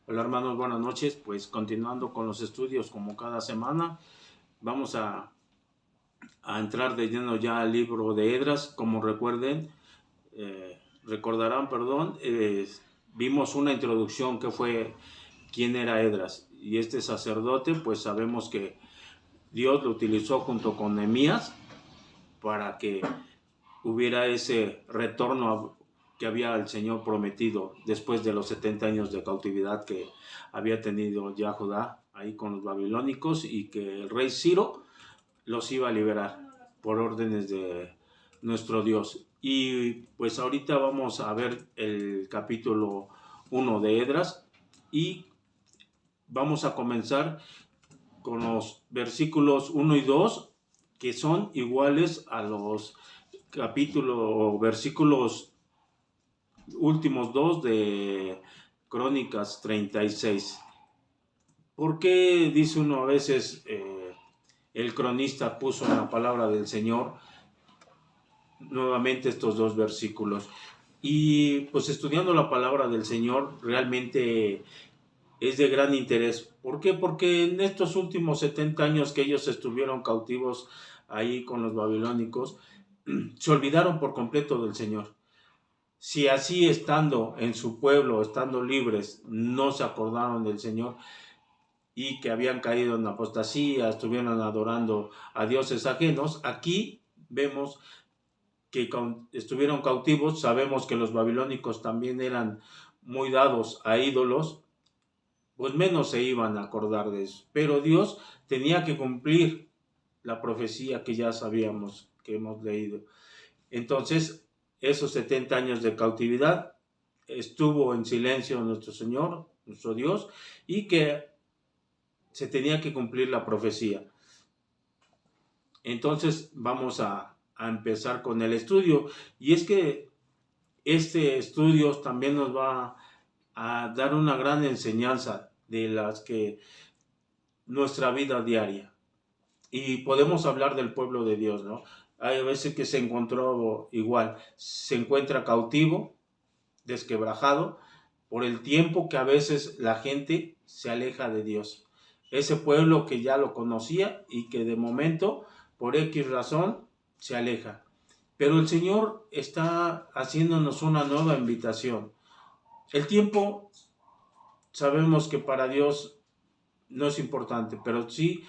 Hola hermanos, buenas noches. Pues continuando con los estudios como cada semana, vamos a entrar de lleno ya al libro de Esdras. Como recordarán, perdón, vimos una introducción que fue quién era Esdras. Y este sacerdote, pues sabemos que Dios lo utilizó junto con Nehemías para que hubiera ese retorno que había el Señor prometido después de los 70 años de cautividad que había tenido ya Judá ahí con los babilónicos, y que el rey Ciro los iba a liberar por órdenes de nuestro Dios. Y pues ahorita vamos a ver el capítulo 1 de Esdras y vamos a comenzar con los versículos 1 y 2, que son iguales a los capítulos o versículos últimos dos de Crónicas 36. ¿Por qué dice uno a veces el cronista puso en la palabra del Señor nuevamente estos dos versículos? Y pues estudiando la palabra del Señor realmente es de gran interés. ¿Por qué? Porque en estos últimos 70 años que ellos estuvieron cautivos ahí con los babilónicos, se olvidaron por completo del Señor. Si así estando en su pueblo, estando libres, no se acordaron del Señor y que habían caído en apostasía, estuvieron adorando a dioses ajenos, aquí vemos que estuvieron cautivos. Sabemos que los babilónicos también eran muy dados a ídolos, pues menos se iban a acordar de eso. Pero Dios tenía que cumplir la profecía que ya sabíamos, que hemos leído. Entonces, esos 70 años de cautividad estuvo en silencio nuestro Señor, nuestro Dios, y que se tenía que cumplir la profecía. Entonces vamos a empezar con el estudio, y es que este estudio también nos va a dar una gran enseñanza de las que nuestra vida diaria. Y podemos hablar del pueblo de Dios, ¿no? Hay veces que se encontró igual, se encuentra cautivo, desquebrajado, por el tiempo que a veces la gente se aleja de Dios. Ese pueblo que ya lo conocía y que de momento, por X razón, se aleja. Pero el Señor está haciéndonos una nueva invitación. El tiempo, sabemos que para Dios no es importante, pero sí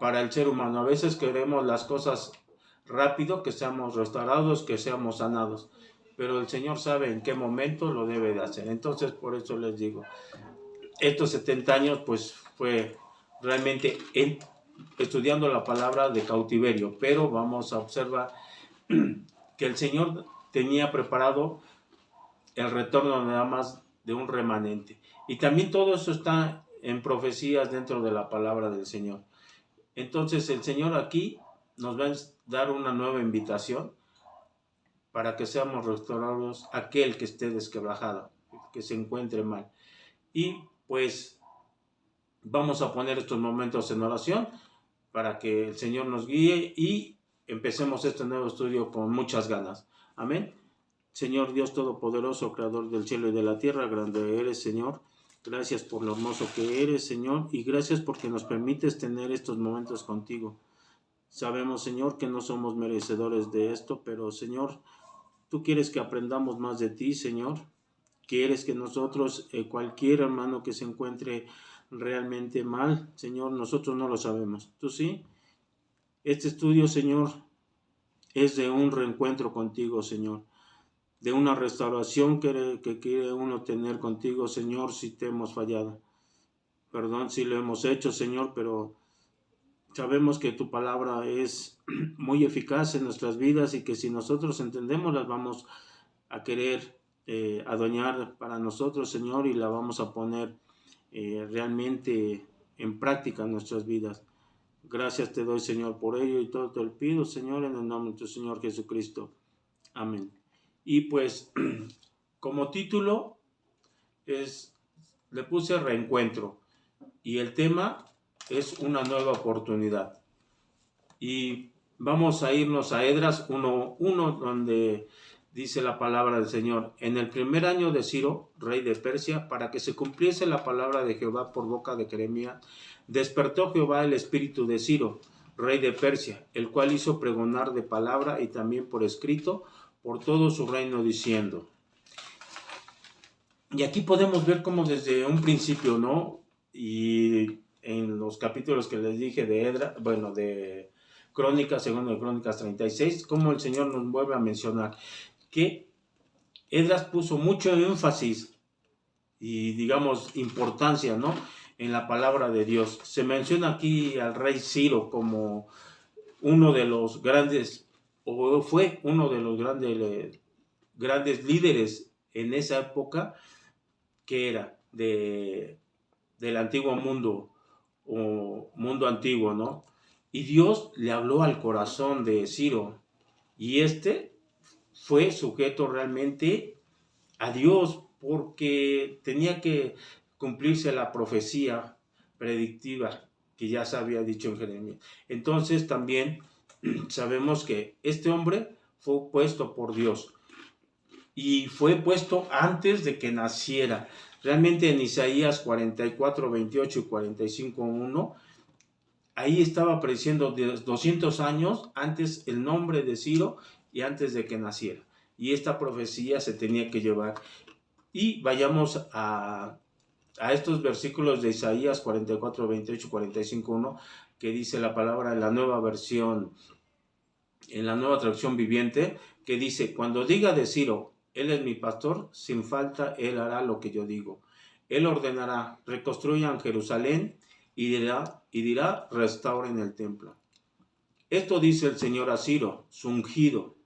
para el ser humano. A veces queremos las cosas rápido, que seamos restaurados, que seamos sanados, pero el Señor sabe en qué momento lo debe de hacer. Entonces, por eso les digo, estos 70 años pues fue realmente estudiando la palabra de cautiverio, pero vamos a observar que el Señor tenía preparado el retorno nada más de un remanente. Y también todo eso está en profecías dentro de la palabra del Señor. Entonces el Señor aquí nos va a dar una nueva invitación para que seamos restaurados aquel que esté desquebrajado, que se encuentre mal. Y pues vamos a poner estos momentos en oración para que el Señor nos guíe y empecemos este nuevo estudio con muchas ganas. Amén. Señor Dios Todopoderoso, Creador del cielo y de la tierra, grande eres, Señor. Gracias por lo hermoso que eres, Señor, y gracias porque nos permites tener estos momentos contigo. Sabemos, Señor, que no somos merecedores de esto, pero, Señor, tú quieres que aprendamos más de ti, Señor. Quieres que nosotros, cualquier hermano que se encuentre realmente mal, Señor, nosotros no lo sabemos. ¿Tú sí? Este estudio, Señor, es de un reencuentro contigo, Señor, de una restauración que quiere uno tener contigo, Señor, si te hemos fallado. Perdón si lo hemos hecho, Señor, pero sabemos que tu palabra es muy eficaz en nuestras vidas y que si nosotros entendemos las vamos a querer adueñar para nosotros, Señor, y la vamos a poner realmente en práctica en nuestras vidas. Gracias te doy, Señor, por ello, y todo te lo pido, Señor, en el nombre de tu Señor Jesucristo. Amén. Y pues, como título, le puse reencuentro, y el tema es una nueva oportunidad. Y vamos a irnos a Esdras 1:1, donde dice la palabra del Señor: en el primer año de Ciro, rey de Persia, para que se cumpliese la palabra de Jehová por boca de Jeremías, despertó Jehová el espíritu de Ciro, rey de Persia, el cual hizo pregonar de palabra y también por escrito por todo su reino, diciendo. Y aquí podemos ver cómo desde un principio, ¿no? Y en los capítulos que les dije de Crónicas, segundo de Crónicas 36, cómo el Señor nos vuelve a mencionar que Esdras puso mucho énfasis y, digamos, importancia, ¿no?, en la palabra de Dios. Se menciona aquí al rey Ciro como uno de los grandes, o fue uno de los grandes líderes en esa época, que era del antiguo mundo, o mundo antiguo, ¿no? Y Dios le habló al corazón de Ciro, y fue sujeto realmente a Dios, porque tenía que cumplirse la profecía predictiva que ya se había dicho en Jeremías. Entonces también sabemos que este hombre fue puesto por Dios, y fue puesto antes de que naciera. Realmente en Isaías 44, 28 y 45, 1, ahí estaba apareciendo 200 años antes el nombre de Ciro y antes de que naciera. Y esta profecía se tenía que llevar. Y vayamos a estos versículos de Isaías 44, 28 y 45, 1, que dice la palabra en la nueva versión, en la nueva traducción viviente, que dice: cuando diga de Ciro, él es mi pastor, sin falta él hará lo que yo digo. Él ordenará, reconstruyan Jerusalén, y dirá, restauren el templo. Esto dice el Señor a Ciro, su ungido,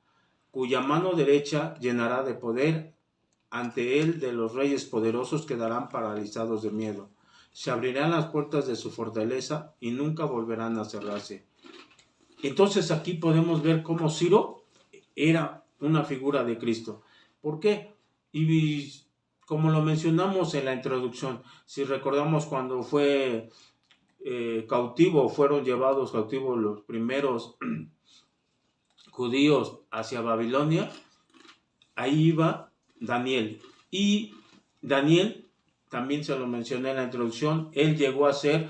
cuya mano derecha llenará de poder. Ante él de los reyes poderosos quedarán paralizados de miedo. Se abrirán las puertas de su fortaleza y nunca volverán a cerrarse. Entonces aquí podemos ver cómo Ciro era una figura de Cristo. ¿Por qué? Y como lo mencionamos en la introducción, si recordamos cuando fue fueron llevados cautivos los primeros judíos hacia Babilonia, ahí iba Daniel. Y Daniel, también se lo mencioné en la introducción, él llegó a ser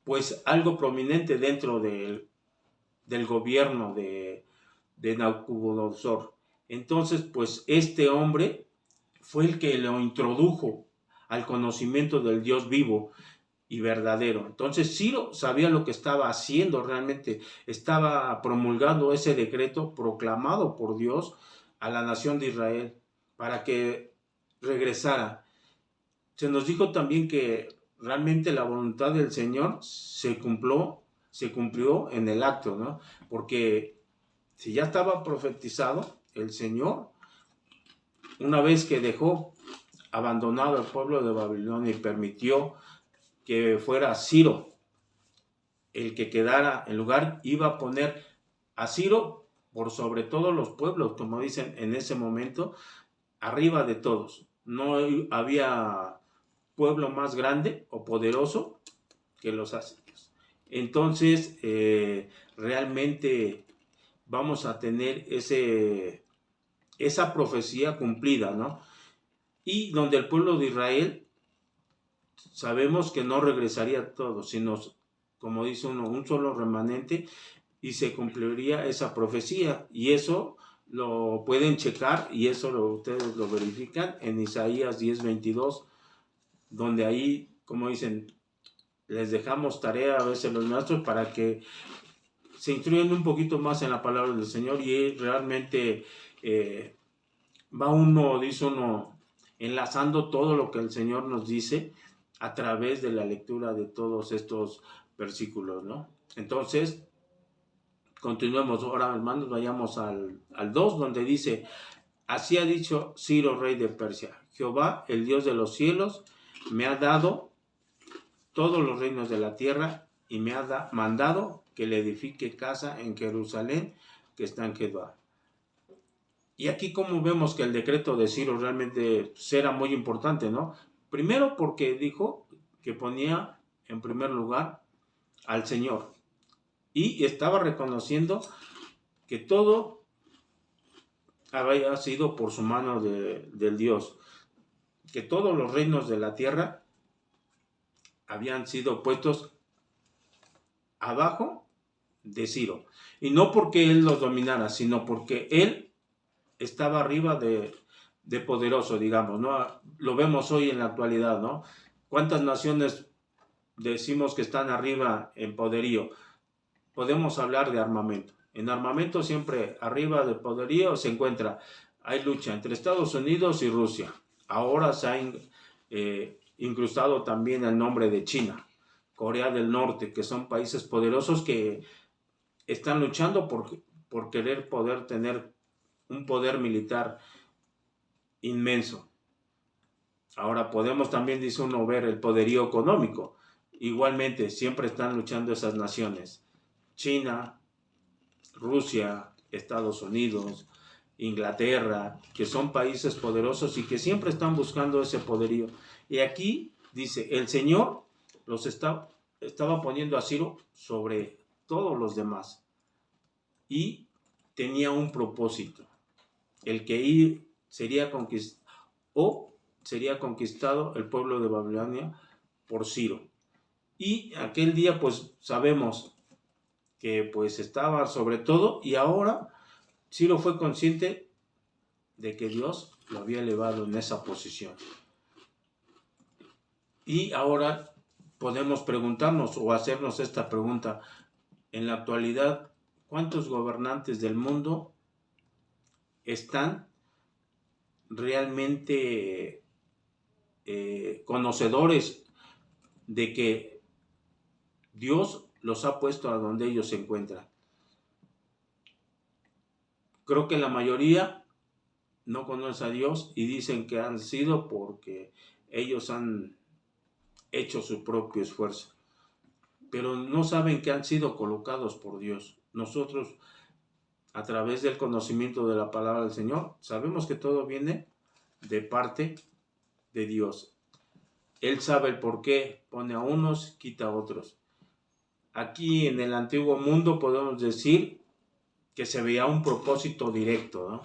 pues algo prominente dentro del gobierno de Nabucodonosor. Entonces, pues este hombre fue el que lo introdujo al conocimiento del Dios vivo y verdadero. Entonces Ciro sabía lo que estaba haciendo realmente, estaba promulgando ese decreto proclamado por Dios a la nación de Israel para que regresara. Se nos dijo también que realmente la voluntad del Señor se cumplió en el acto, ¿no? Porque si ya estaba profetizado, el Señor, una vez que dejó abandonado al pueblo de Babilonia y permitió que fuera Ciro el que quedara en lugar, iba a poner a Ciro por sobre todos los pueblos, como dicen en ese momento, arriba de todos. No había pueblo más grande o poderoso que los asirios. Entonces, realmente vamos a tener esa profecía cumplida, ¿no? Y donde el pueblo de Israel, sabemos que no regresaría todo, sino, como dice uno, un solo remanente, y se cumpliría esa profecía. Y eso lo pueden checar, y eso ustedes lo verifican en Isaías 10:22, donde ahí, como dicen, les dejamos tarea a veces los maestros para que se instruyan un poquito más en la palabra del Señor, y realmente va uno, dice uno, enlazando todo lo que el Señor nos dice a través de la lectura de todos estos versículos, ¿no? Entonces, continuemos ahora, hermanos, vayamos al 2, donde dice: así ha dicho Ciro, rey de Persia: Jehová, el Dios de los cielos, me ha dado todos los reinos de la tierra, y me ha mandado que le edifique casa en Jerusalén, que está en Jehová. Y aquí como vemos que el decreto de Ciro realmente era muy importante, ¿no? Primero porque dijo que ponía en primer lugar al Señor, y estaba reconociendo que todo había sido por su mano del Dios, que todos los reinos de la tierra habían sido puestos abajo de Ciro. Y no porque él los dominara, sino porque él estaba arriba de poderoso, digamos, ¿no? Lo vemos hoy en la actualidad, ¿no? ¿Cuántas naciones decimos que están arriba en poderío? Podemos hablar de armamento. En armamento siempre arriba de poderío se encuentra, hay lucha entre Estados Unidos y Rusia. Ahora se ha incrustado también el nombre de China, Corea del Norte, que son países poderosos que están luchando por querer poder tener un poder militar inmenso. Ahora podemos también, dice uno, ver el poderío económico. Igualmente, siempre están luchando esas naciones. China, Rusia, Estados Unidos, Inglaterra, que son países poderosos y que siempre están buscando ese poderío. Y aquí dice, el Señor los estaba poniendo a Ciro sobre todos los demás. Y tenía un propósito, el que sería conquistado el pueblo de Babilonia por Ciro. Y aquel día pues sabemos que pues estaba sobre todo, y ahora Ciro fue consciente de que Dios lo había elevado en esa posición. Y ahora podemos preguntarnos o hacernos esta pregunta: en la actualidad, ¿cuántos gobernantes del mundo están realmente conocedores de que Dios los ha puesto a donde ellos se encuentran? Creo que la mayoría no conoce a Dios y dicen que han sido porque ellos han hecho su propio esfuerzo, pero no saben que han sido colocados por Dios. Nosotros, a través del conocimiento de la palabra del Señor, sabemos que todo viene de parte de Dios. Él sabe el por qué pone a unos, quita a otros. Aquí en el antiguo mundo podemos decir que se veía un propósito directo, ¿no?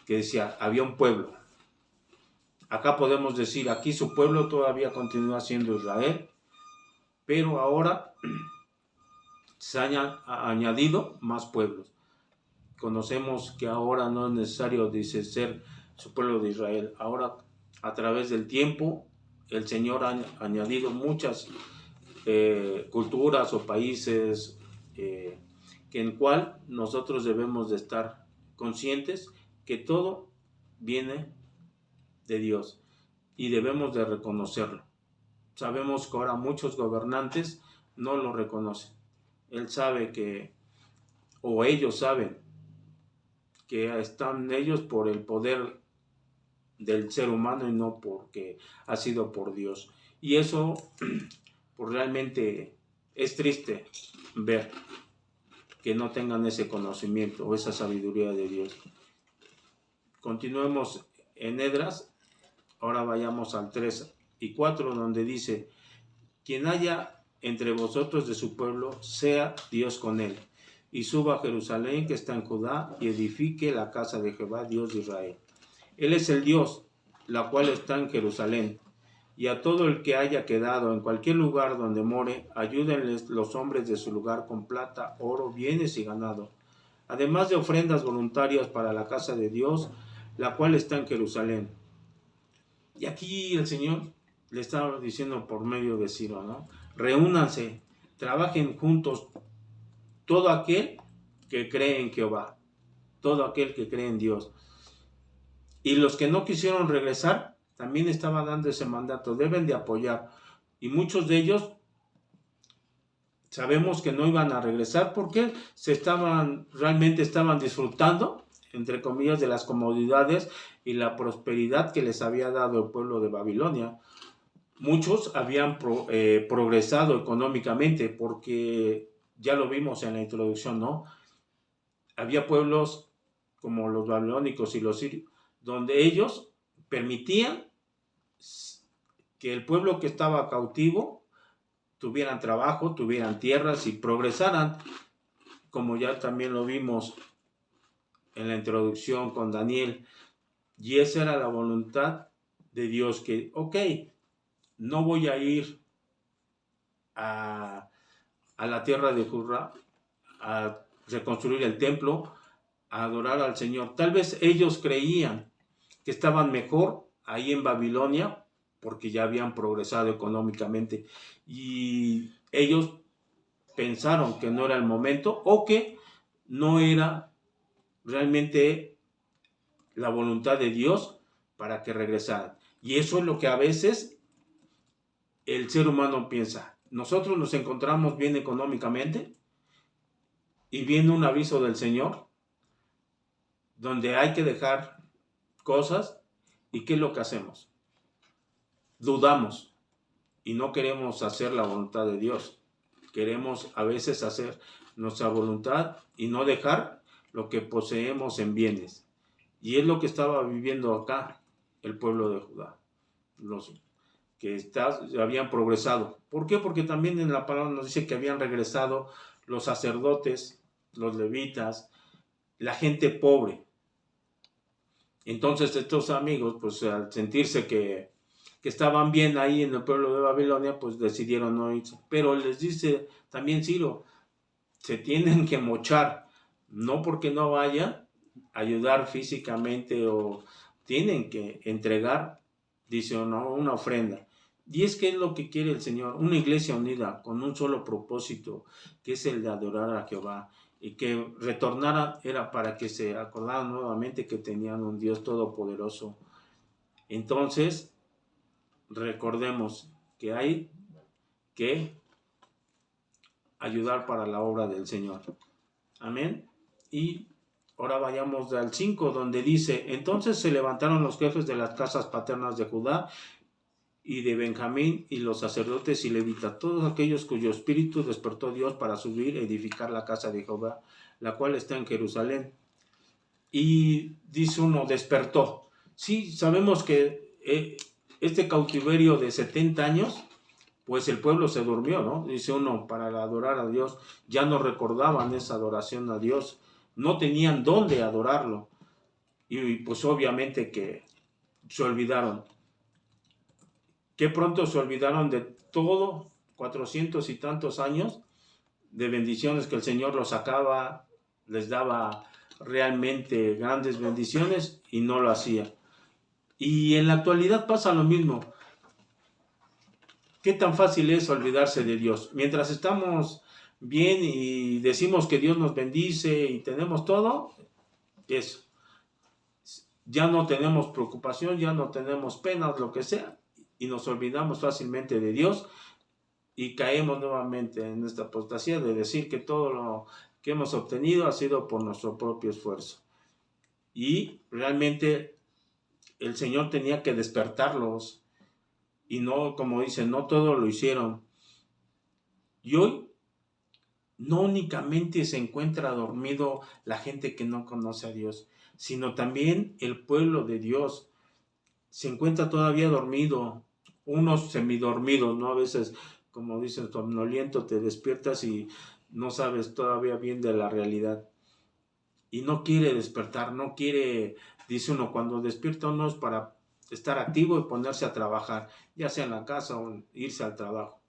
Que decía, había un pueblo. Acá podemos decir, aquí su pueblo todavía continúa siendo Israel, pero ahora se han añadido más pueblos. Conocemos que ahora no es necesario, dice, ser su pueblo de Israel. Ahora, a través del tiempo, el Señor ha añadido muchas culturas o países en cual nosotros debemos de estar conscientes que todo viene de Dios y debemos de reconocerlo. Sabemos que ahora muchos gobernantes no lo reconocen. Él sabe que, o ellos saben que están ellos por el poder del ser humano y no porque ha sido por Dios. Y eso pues realmente es triste ver que no tengan ese conocimiento o esa sabiduría de Dios. Continuemos en Esdras. Ahora vayamos al 3 y 4, donde dice: quien haya entre vosotros de su pueblo, sea Dios con él, y suba a Jerusalén que está en Judá, y edifique la casa de Jehová, Dios de Israel. Él es el Dios, la cual está en Jerusalén. Y a todo el que haya quedado en cualquier lugar donde more, ayúdenles los hombres de su lugar con plata, oro, bienes y ganado, además de ofrendas voluntarias para la casa de Dios, la cual está en Jerusalén. Y aquí el Señor le estaba diciendo por medio de Ciro, ¿no? Reúnanse, trabajen juntos, todo aquel que cree en Jehová, todo aquel que cree en Dios. Y los que no quisieron regresar, también estaba dando ese mandato, deben de apoyar. Y muchos de ellos sabemos que no iban a regresar porque realmente estaban disfrutando, entre comillas, de las comodidades y la prosperidad que les había dado el pueblo de Babilonia. Muchos habían progresado económicamente porque ya lo vimos en la introducción, ¿no? Había pueblos como los babilónicos y los sirios, donde ellos permitían que el pueblo que estaba cautivo tuvieran trabajo, tuvieran tierras y progresaran, como ya también lo vimos en la introducción con Daniel. Y esa era la voluntad de Dios, que, ok, no voy a ir a la tierra de Judá a reconstruir el templo, a adorar al Señor. Tal vez ellos creían que estaban mejor ahí en Babilonia, porque ya habían progresado económicamente, y ellos pensaron que no era el momento, o que no era realmente la voluntad de Dios para que regresaran. Y eso es lo que a veces el ser humano piensa. Nosotros nos encontramos bien económicamente y viene un aviso del Señor donde hay que dejar cosas, y ¿qué es lo que hacemos? Dudamos y no queremos hacer la voluntad de Dios. Queremos a veces hacer nuestra voluntad y no dejar lo que poseemos en bienes. Y es lo que estaba viviendo acá el pueblo de Judá, los que habían progresado. ¿Por qué? Porque también en la palabra nos dice que habían regresado los sacerdotes, los levitas, la gente pobre. Entonces estos amigos, pues al sentirse que estaban bien ahí en el pueblo de Babilonia, pues decidieron no irse. Pero les dice también Ciro, se tienen que mochar, no porque no vayan a ayudar físicamente, o tienen que entregar, dice uno, una ofrenda. Y es que es lo que quiere el Señor, una iglesia unida con un solo propósito, que es el de adorar a Jehová, y que retornaran era para que se acordaran nuevamente que tenían un Dios todopoderoso. Entonces, recordemos que hay que ayudar para la obra del Señor. Amén. Y ahora vayamos al 5, donde dice: entonces se levantaron los jefes de las casas paternas de Judá y de Benjamín, y los sacerdotes y levitas, todos aquellos cuyo espíritu despertó Dios para subir e edificar la casa de Jehová, la cual está en Jerusalén. Y dice uno, despertó. Sí, sabemos que este cautiverio de 70 años, pues el pueblo se durmió, ¿no? Dice uno, para adorar a Dios, ya no recordaban esa adoración a Dios, no tenían dónde adorarlo, y pues obviamente que se olvidaron. Qué pronto se olvidaron de todo, 400 y tantos años de bendiciones que el Señor los sacaba, les daba realmente grandes bendiciones, y no lo hacía. Y en la actualidad pasa lo mismo. ¿Qué tan fácil es olvidarse de Dios? Mientras estamos bien y decimos que Dios nos bendice y tenemos todo, eso. Ya no tenemos preocupación, ya no tenemos penas, lo que sea, y nos olvidamos fácilmente de Dios, y caemos nuevamente en esta apostasía de decir que todo lo que hemos obtenido ha sido por nuestro propio esfuerzo. Y realmente el Señor tenía que despertarlos, y no, como dicen, no todo lo hicieron. Y hoy no únicamente se encuentra dormido la gente que no conoce a Dios, sino también el pueblo de Dios se encuentra todavía dormido, unos semidormidos, ¿no? A veces, como dicen, somnoliento, te despiertas y no sabes todavía bien de la realidad. Y no quiere despertar, no quiere, dice uno, cuando despierta uno es para estar activo y ponerse a trabajar, ya sea en la casa o irse al trabajo.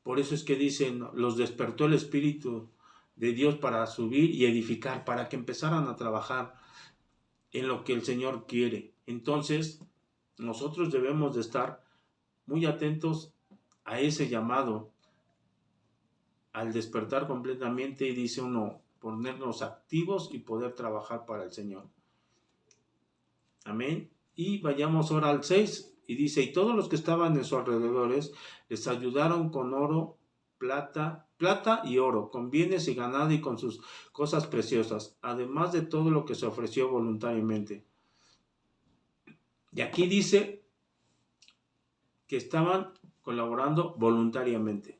Por eso es que dicen, los despertó el Espíritu de Dios para subir y edificar, para que empezaran a trabajar en lo que el Señor quiere. Entonces, nosotros debemos de estar muy atentos a ese llamado, al despertar completamente, y dice uno, ponernos activos y poder trabajar para el Señor. Amén. Y vayamos ahora al 6, y dice, y todos los que estaban en sus alrededores les ayudaron con oro, plata y oro, con bienes y ganado y con sus cosas preciosas, además de todo lo que se ofreció voluntariamente. Y aquí dice que estaban colaborando voluntariamente,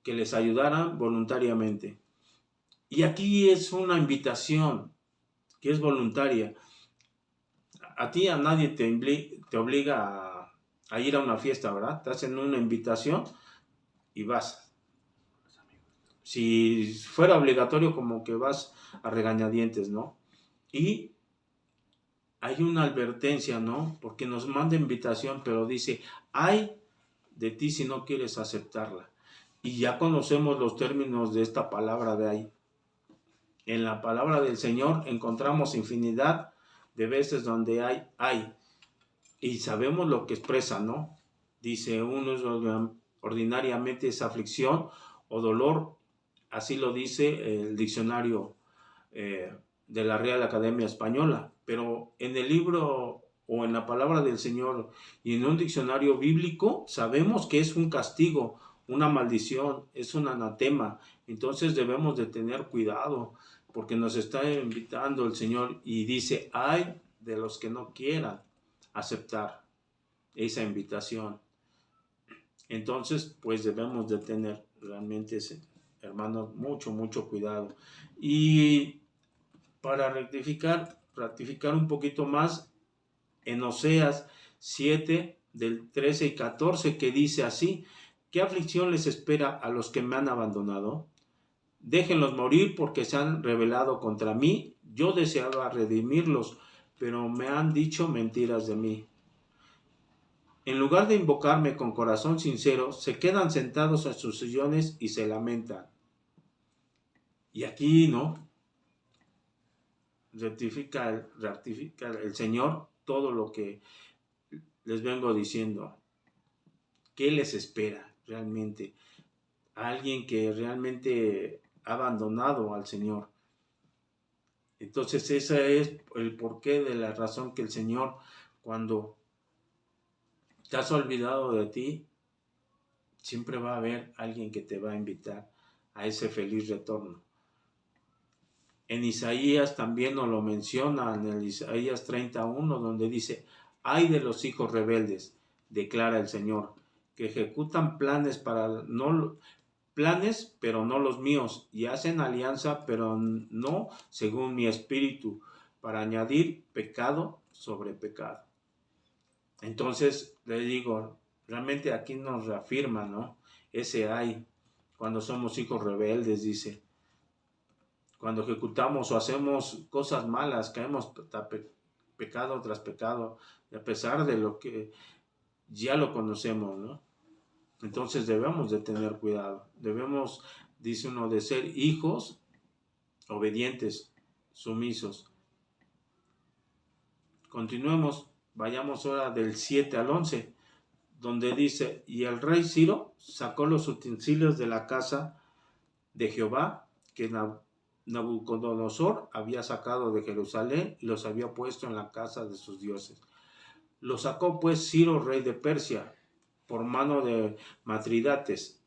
que les ayudaran voluntariamente. Y aquí es una invitación que es voluntaria. A ti, a nadie te obliga a ir a una fiesta, ¿verdad? Te hacen una invitación y vas. Si fuera obligatorio, como que vas a regañadientes, ¿no? Y hay una advertencia, ¿no? Porque nos manda invitación, pero dice, ay de ti si no quieres aceptarla. Y ya conocemos los términos de esta palabra de ahí. En la palabra del Señor encontramos infinidad de veces donde hay. Y sabemos lo que expresa, ¿no? Dice, uno ordinariamente es aflicción o dolor, así lo dice el diccionario de la Real Academia Española, pero en el libro o en la palabra del Señor y en un diccionario bíblico sabemos que es un castigo, una maldición, es un anatema. Entonces debemos de tener cuidado porque nos está invitando el Señor y dice, ay de los que no quieran aceptar esa invitación. Entonces pues debemos de tener realmente, hermanos, mucho cuidado. Y para ratificar un poquito más en Oseas 7 del 13 y 14 que dice así, ¿qué aflicción les espera a los que me han abandonado? Déjenlos morir porque se han rebelado contra mí, yo deseaba redimirlos, pero me han dicho mentiras de mí. En lugar de invocarme con corazón sincero, se quedan sentados en sus sillones y se lamentan. Y aquí, ¿no? Rectifica el Señor todo lo que les vengo diciendo. ¿Qué les espera realmente? Alguien que realmente ha abandonado al Señor. Entonces ese es el porqué de la razón que el Señor, cuando te has olvidado de ti, siempre va a haber alguien que te va a invitar a ese feliz retorno. En Isaías también nos lo menciona, en el Isaías 31, donde dice, ay de los hijos rebeldes, declara el Señor, que ejecutan planes pero no los míos, y hacen alianza, pero no según mi espíritu, para añadir pecado sobre pecado. Entonces, le digo, realmente aquí nos reafirma, ¿no? Ese ay, cuando somos hijos rebeldes, dice, cuando ejecutamos o hacemos cosas malas, caemos pecado tras pecado, a pesar de lo que ya lo conocemos, ¿no? Entonces debemos de tener cuidado. Debemos, dice uno, de ser hijos obedientes, sumisos. Continuemos, vayamos ahora del 7 al 11, donde dice, y el rey Ciro sacó los utensilios de la casa de Jehová, que Nabucodonosor había sacado de Jerusalén y los había puesto en la casa de sus dioses. Los sacó pues Ciro, rey de Persia, por mano de Matridates,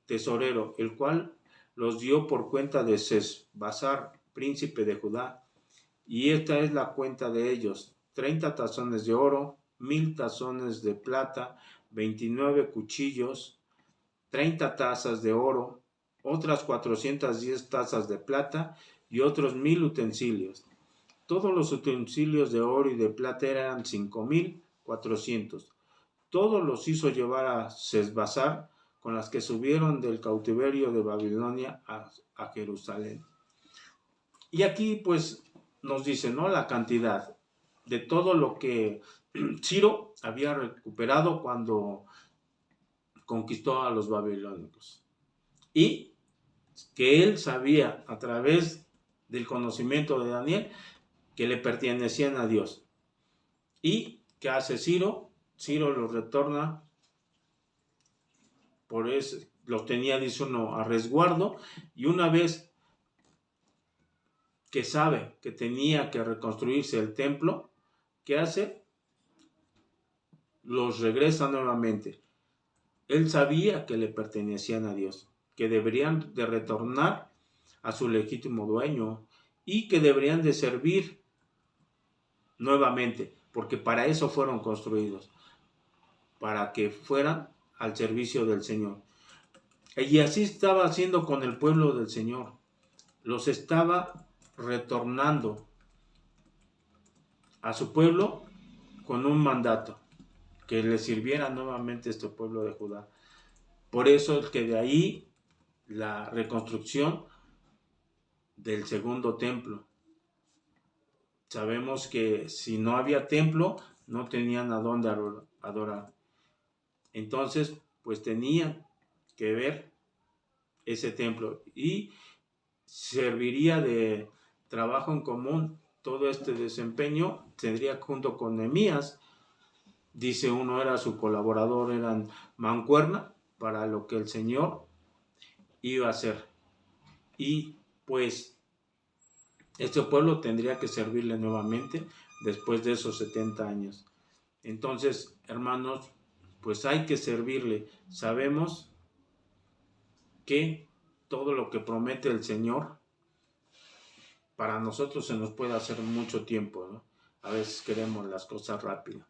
tesorero, el cual los dio por cuenta de Sesbazar, príncipe de Judá. Y esta es la cuenta de ellos: 30 tazones de oro, 1000 tazones de plata, 29 cuchillos, 30 tazas de oro, otras 410 tazas de plata y otros 1000 utensilios. Todos los utensilios de oro y de plata eran 5400. Todos los hizo llevar a Sesbazar, con las que subieron del cautiverio de Babilonia a Jerusalén. Y aquí pues nos dice, ¿no?, la cantidad de todo lo que Ciro había recuperado cuando conquistó a los babilónicos. Y que él sabía a través del conocimiento de Daniel que le pertenecían a Dios. ¿Y qué hace Ciro? Ciro los retorna, por eso los tenía, dice uno, a resguardo, y una vez que sabe que tenía que reconstruirse el templo, ¿qué hace? Los regresa nuevamente. Él sabía que le pertenecían a Dios, que deberían de retornar a su legítimo dueño y que deberían de servir nuevamente, porque para eso fueron construidos, para que fueran al servicio del Señor. Y así estaba haciendo con el pueblo del Señor. Los estaba retornando a su pueblo con un mandato, que le sirviera nuevamente este pueblo de Judá. Por eso es que de ahí la reconstrucción del segundo templo. Sabemos que si no había templo, no tenían a dónde adorar. Entonces, pues tenían que ver ese templo y serviría de trabajo en común. Todo este desempeño tendría junto con Nehemías, dice uno era su colaborador, eran mancuerna para lo que el Señor iba a hacer. Y pues este pueblo tendría que servirle nuevamente después de esos 70 años. Entonces, hermanos, pues hay que servirle. Sabemos que todo lo que promete el Señor, para nosotros se nos puede hacer mucho tiempo, ¿no? A veces queremos las cosas rápidas,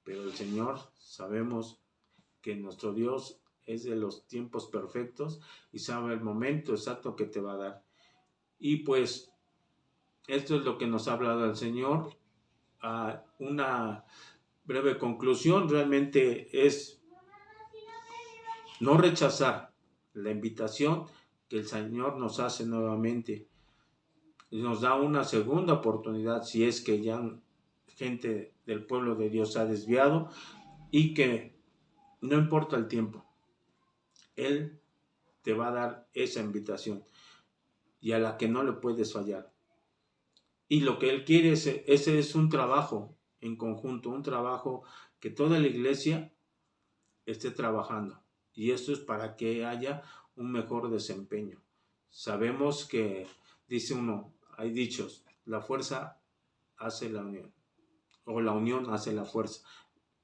pero el Señor, sabemos que nuestro Dios es de los tiempos perfectos y sabe el momento exacto que te va a dar. Y pues esto es lo que nos ha hablado el Señor. Una breve conclusión realmente es no rechazar la invitación que el Señor nos hace nuevamente. Nos da una segunda oportunidad si es que ya gente del pueblo de Dios se ha desviado, y que no importa el tiempo, Él te va a dar esa invitación y a la que no le puedes fallar. Y lo que Él quiere ese es un trabajo en conjunto, un trabajo que toda la iglesia esté trabajando. Y esto es para que haya un mejor desempeño. Sabemos que, dice uno, hay dichos, la fuerza hace la unión, o la unión hace la fuerza.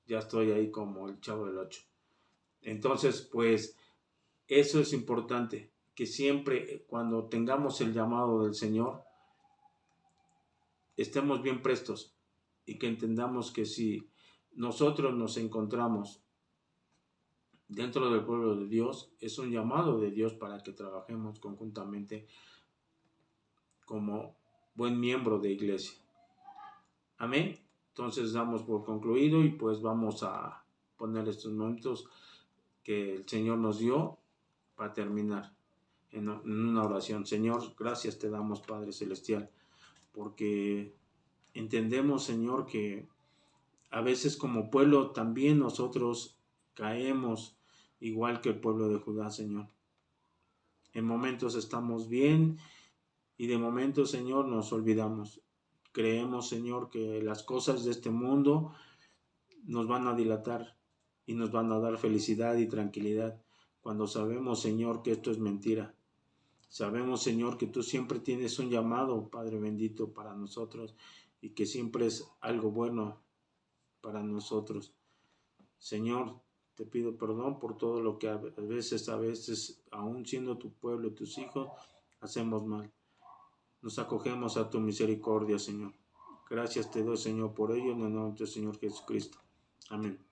Ya estoy ahí como el Chavo del 8. Entonces, pues, eso es importante, que siempre cuando tengamos el llamado del Señor, estemos bien prestos y que entendamos que si nosotros nos encontramos dentro del pueblo de Dios, es un llamado de Dios para que trabajemos conjuntamente como buen miembro de iglesia. Amén. Entonces damos por concluido y pues vamos a poner estos momentos que el Señor nos dio para terminar en una oración. Señor, gracias te damos, Padre Celestial, porque entendemos, Señor, que a veces como pueblo también nosotros caemos igual que el pueblo de Judá, Señor. En momentos estamos bien y de momentos, Señor, nos olvidamos. Creemos, Señor, que las cosas de este mundo nos van a dilatar y nos van a dar felicidad y tranquilidad, cuando sabemos, Señor, que esto es mentira. Sabemos, Señor, que tú siempre tienes un llamado, Padre bendito, para nosotros y que siempre es algo bueno para nosotros. Señor, te pido perdón por todo lo que a veces, aún siendo tu pueblo y tus hijos, hacemos mal. Nos acogemos a tu misericordia, Señor. Gracias te doy, Señor, por ello, en el nombre del Señor Jesucristo. Amén.